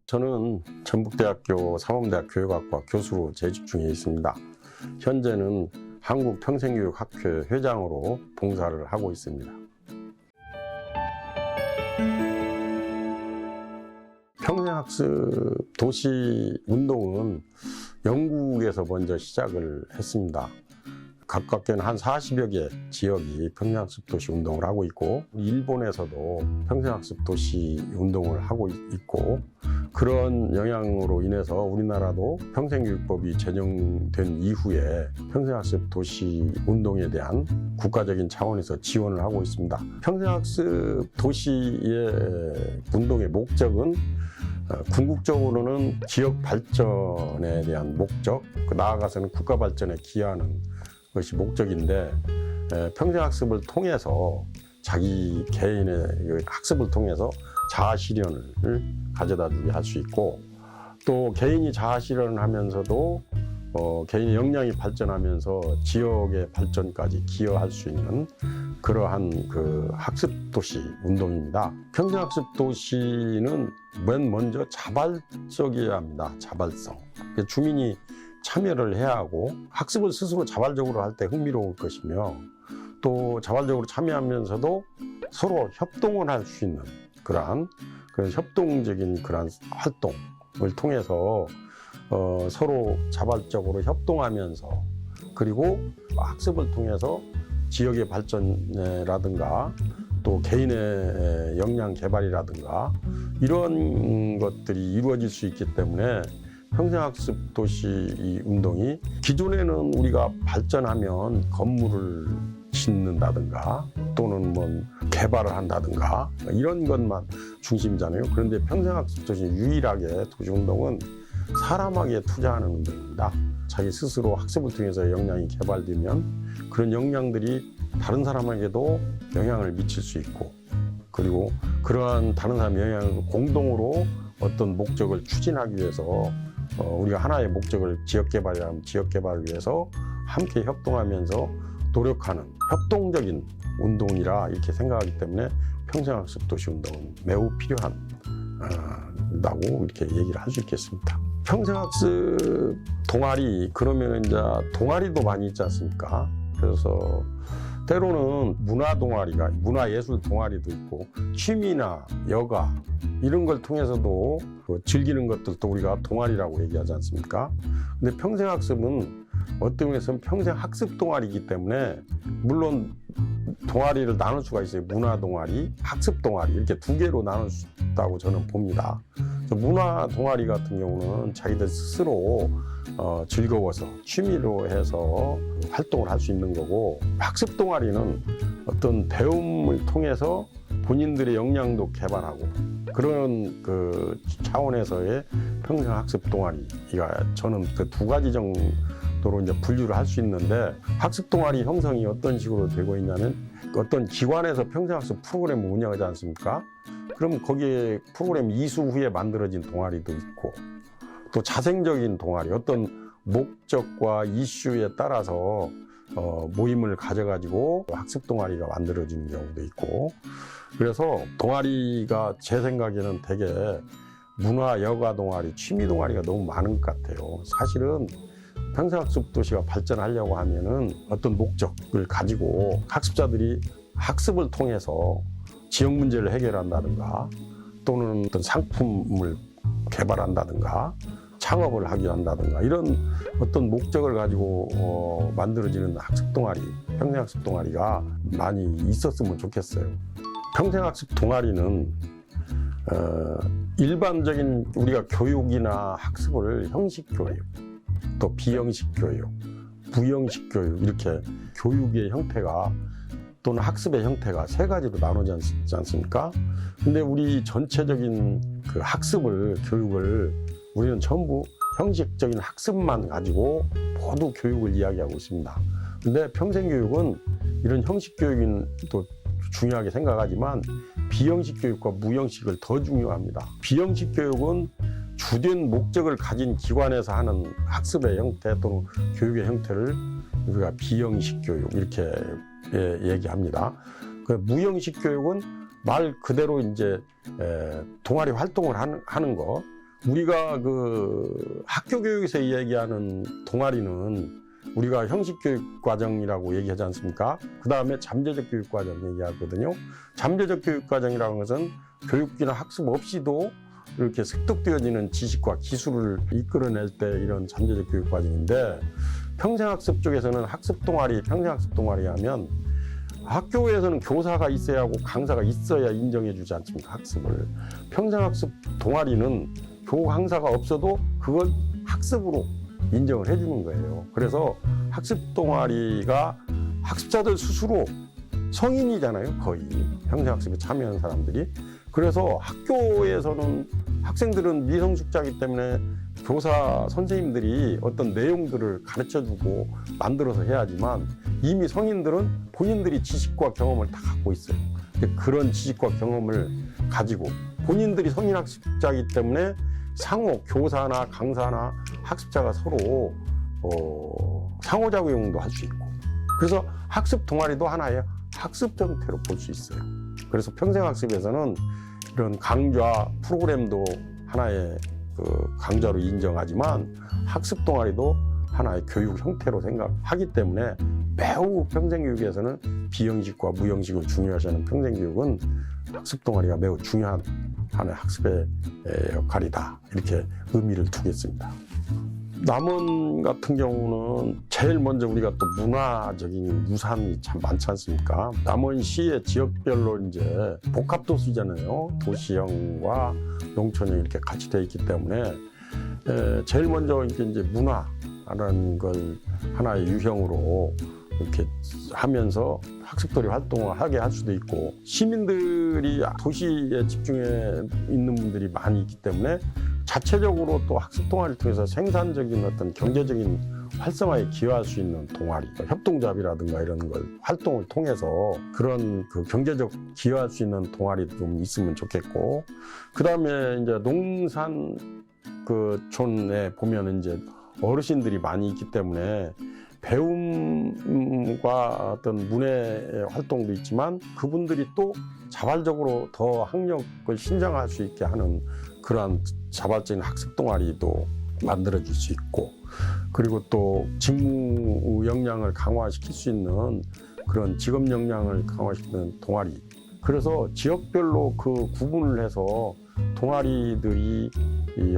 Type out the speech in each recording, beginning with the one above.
저는 전북대학교 사범대학 교육학과 교수로 재직 중에 있습니다. 현재는 한국평생교육학회 회장으로 봉사를 하고 있습니다. 평생학습 도시 운동은 영국에서 먼저 시작을 했습니다. 가깝게는 한 40여 개 지역이 평생학습 도시 운동을 하고 있고, 일본에서도 평생학습 도시 운동을 하고 있고, 그런 영향으로 인해서 우리나라도 평생교육법이 제정된 이후에 평생학습 도시 운동에 대한 국가적인 차원에서 지원을 하고 있습니다. 평생학습 도시의 운동의 목적은 궁극적으로는 지역 발전에 대한 목적, 나아가서는 국가 발전에 기여하는 것이 목적인데, 평생학습을 통해서 자기 개인의 학습을 통해서 자아실현을 가져다 주게 할 수 있고, 또 개인이 자아실현을 하면서도 개인의 역량이 발전하면서 지역의 발전까지 기여할 수 있는 그러한 그 학습도시 운동입니다. 평생학습 도시는 맨 먼저 자발적이어야 합니다. 자발성. 주민이 참여를 해야 하고, 학습을 스스로 자발적으로 할 때 흥미로울 것이며, 또 자발적으로 참여하면서도 서로 협동을 할 수 있는 그러한 협동적인 그러한 활동을 통해서 서로 자발적으로 협동하면서, 그리고 학습을 통해서 지역의 발전이라든가 또 개인의 역량 개발이라든가 이런 것들이 이루어질 수 있기 때문에 평생학습 도시 운동이, 기존에는 우리가 발전하면 건물을 짓는다든가 또는 뭐 개발을 한다든가 이런 것만 중심이잖아요. 그런데 평생학습 도시 유일하게 도시운동은 사람에게 투자하는 운동입니다. 자기 스스로 학습을 통해서 역량이 개발되면 그런 역량들이 다른 사람에게도 영향을 미칠 수 있고, 그리고 그러한 다른 사람의 영향을 공동으로 어떤 목적을 추진하기 위해서 우리가 하나의 목적을 지역개발이라면 지역개발을 위해서 함께 협동하면서 노력하는 협동적인 운동이라 이렇게 생각하기 때문에 평생학습 도시 운동은 매우 필요하다고 이렇게 얘기를 할 수 있겠습니다. 평생학습 동아리, 그러면 이제 동아리도 많이 있지 않습니까? 그래서 때로는 문화 동아리가, 문화예술 동아리도 있고, 취미나 여가 이런 걸 통해서도 즐기는 것들도 우리가 동아리라고 얘기하지 않습니까? 근데 평생학습은 어떤 면에서는 평생학습 동아리이기 때문에, 물론 동아리를 나눌 수가 있어요. 문화 동아리, 학습 동아리 이렇게 두 개로 나눌 수 있다고 저는 봅니다. 문화 동아리 같은 경우는 자기들 스스로 즐거워서 취미로 해서 활동을 할 수 있는 거고, 학습 동아리는 어떤 배움을 통해서 본인들의 역량도 개발하고, 그런 그 차원에서의 평생학습 동아리가 저는 그 두 가지 정도로 이제 분류를 할 수 있는데, 학습 동아리 형성이 어떤 식으로 되고 있냐면, 어떤 기관에서 평생학습 프로그램을 운영하지 않습니까? 그럼 거기에 프로그램 이수 후에 만들어진 동아리도 있고, 또 자생적인 동아리, 어떤 목적과 이슈에 따라서 모임을 가져가지고 학습 동아리가 만들어지는 경우도 있고, 그래서 동아리가 제 생각에는 되게 문화, 여가 동아리, 취미 동아리가 너무 많은 것 같아요. 사실은 평생학습 도시가 발전하려고 하면은 어떤 목적을 가지고 학습자들이 학습을 통해서 지역 문제를 해결한다든가, 또는 어떤 상품을 개발한다든가 창업을 하게 한다든가, 이런 어떤 목적을 가지고 만들어지는 학습 동아리, 평생학습 동아리가 많이 있었으면 좋겠어요. 평생학습 동아리는 일반적인 우리가 교육이나 학습을 형식 교육, 또 비형식 교육, 부형식 교육, 이렇게 교육의 형태가 또는 학습의 형태가 세 가지로 나누지 않습니까? 근데 우리 전체적인 그 학습을, 교육을 우리는 전부 형식적인 학습만 가지고 모두 교육을 이야기하고 있습니다. 근데 평생교육은 이런 형식 교육도 중요하게 생각하지만 비형식 교육과 무형식을 더 중요합니다. 비형식 교육은 주된 목적을 가진 기관에서 하는 학습의 형태 또는 교육의 형태를 우리가 비형식 교육 이렇게 얘기합니다. 그 무형식 교육은 말 그대로 이제 동아리 활동을 하는 거, 우리가 그 학교 교육에서 얘기하는 동아리는 우리가 형식 교육 과정이라고 얘기하지 않습니까? 그 다음에 잠재적 교육 과정 얘기하거든요. 잠재적 교육 과정이라는 것은 교육이나 학습 없이도 이렇게 습득되어지는 지식과 기술을 이끌어낼 때 이런 잠재적 교육 과정인데, 평생학습 쪽에서는 학습 동아리, 평생학습 동아리 하면 학교에서는 교사가 있어야 하고 강사가 있어야 인정해 주지 않습니까? 학습을. 평생학습 동아리는 강사가 없어도 그걸 학습으로 인정을 해주는 거예요. 그래서 학습 동아리가 학습자들 스스로 성인이잖아요, 거의. 평생학습에 참여하는 사람들이. 그래서 학교에서는 학생들은 미성숙자이기 때문에 교사 선생님들이 어떤 내용들을 가르쳐주고 만들어서 해야지만, 이미 성인들은 본인들이 지식과 경험을 다 갖고 있어요. 그런 지식과 경험을 가지고 본인들이 성인 학습자이기 때문에 상호 교사나 강사나 학습자가 서로 상호작용도 할 수 있고, 그래서 학습 동아리도 하나의 학습 형태로 볼 수 있어요. 그래서 평생학습에서는 이런 강좌 프로그램도 하나의 강좌로 인정하지만, 학습 동아리도 하나의 교육 형태로 생각하기 때문에 매우 평생교육에서는 비형식과 무형식을 중요시하는 평생교육은 학습 동아리가 매우 중요한 하나의 학습의 역할이다, 이렇게 의미를 두겠습니다. 남원 같은 경우는 제일 먼저 우리가 또 문화적인 유산이 참 많지 않습니까? 남원시의 지역별로 이제 복합도시잖아요. 도시형과 농촌형 이렇게 같이 되어 있기 때문에 제일 먼저 이제 문화라는 걸 하나의 유형으로 이렇게 하면서 학습도리 활동을 하게 할 수도 있고, 시민들이 도시에 집중해 있는 분들이 많이 있기 때문에 자체적으로 또 학습 동아리를 통해서 생산적인 어떤 경제적인 활성화에 기여할 수 있는 동아리, 협동조합이라든가 이런 걸 활동을 통해서 그런 그 경제적 기여할 수 있는 동아리도 좀 있으면 좋겠고, 그 다음에 이제 농산 그 촌에 보면 이제 어르신들이 많이 있기 때문에 배움과 어떤 문해 활동도 있지만, 그분들이 또 자발적으로 더 학력을 신장할 수 있게 하는 그러한 자발적인 학습 동아리도 만들어줄 수 있고, 그리고 또 직무 역량을 강화시킬 수 있는 그런 직업 역량을 강화시키는 동아리. 그래서 지역별로 그 구분을 해서 동아리들이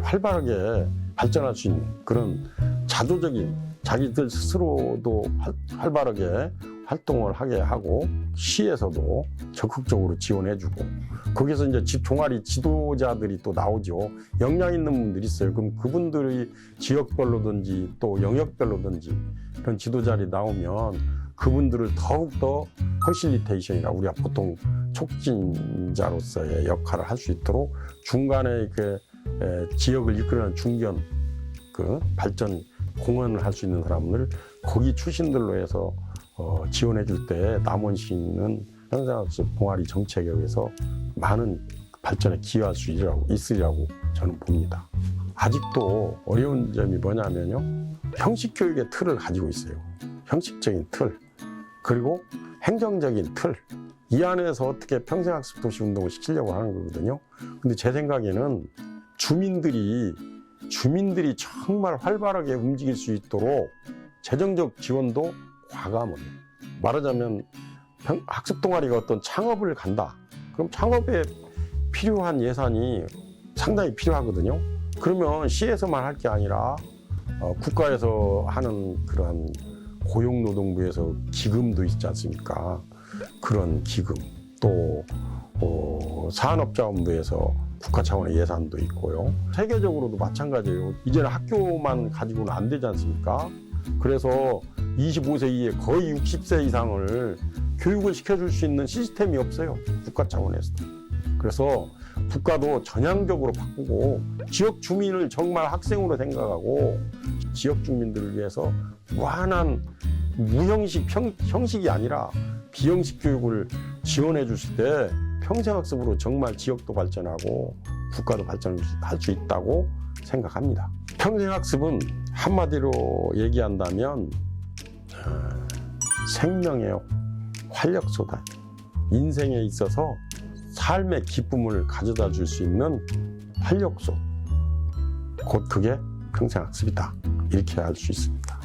활발하게 발전할 수 있는 그런 자조적인, 자기들 스스로도 활발하게 활동을 하게 하고, 시에서도 적극적으로 지원해주고, 거기서 이제 동아리 지도자들이 또 나오죠. 역량 있는 분들이 있어요. 그럼 그분들이 지역별로든지 또 영역별로든지 그런 지도자들이 나오면 그분들을 더욱더 퍼실리테이션이라, 우리가 보통 촉진자로서의 역할을 할 수 있도록 중간에 그 지역을 이끌어내는 중견 그 발전 공헌을 할 수 있는 사람을 거기 출신들로 해서 지원해 줄 때 남원시는 평생학습 동아리 정책에 의해서 많은 발전에 기여할 수 있으리라고 저는 봅니다. 아직도 어려운 점이 뭐냐면요, 형식 교육의 틀을 가지고 있어요. 형식적인 틀, 그리고 행정적인 틀, 이 안에서 어떻게 평생학습 도시 운동을 시키려고 하는 거거든요. 근데 제 생각에는 주민들이 정말 활발하게 움직일 수 있도록 재정적 지원도 과감하게, 말하자면 학습 동아리가 어떤 창업을 간다, 그럼 창업에 필요한 예산이 상당히 필요하거든요. 그러면 시에서만 할 게 아니라 국가에서 하는 그러한 고용노동부에서 기금도 있지 않습니까? 그런 기금, 또 산업자원부에서 국가 차원의 예산도 있고요. 세계적으로도 마찬가지예요. 이제는 학교만 가지고는 안 되지 않습니까? 그래서 25세 이후에 거의 60세 이상을 교육을 시켜줄 수 있는 시스템이 없어요, 국가 차원에서. 그래서 국가도 전향적으로 바꾸고, 지역 주민을 정말 학생으로 생각하고, 지역 주민들을 위해서 무한한 무형식, 형식이 아니라 비형식 교육을 지원해 줬을 때 평생학습으로 정말 지역도 발전하고 국가도 발전할 수 있다고 생각합니다. 평생학습은 한마디로 얘기한다면 생명의 활력소다. 인생에 있어서 삶의 기쁨을 가져다 줄 수 있는 활력소, 곧 그게 평생학습이다. 이렇게 알 수 있습니다.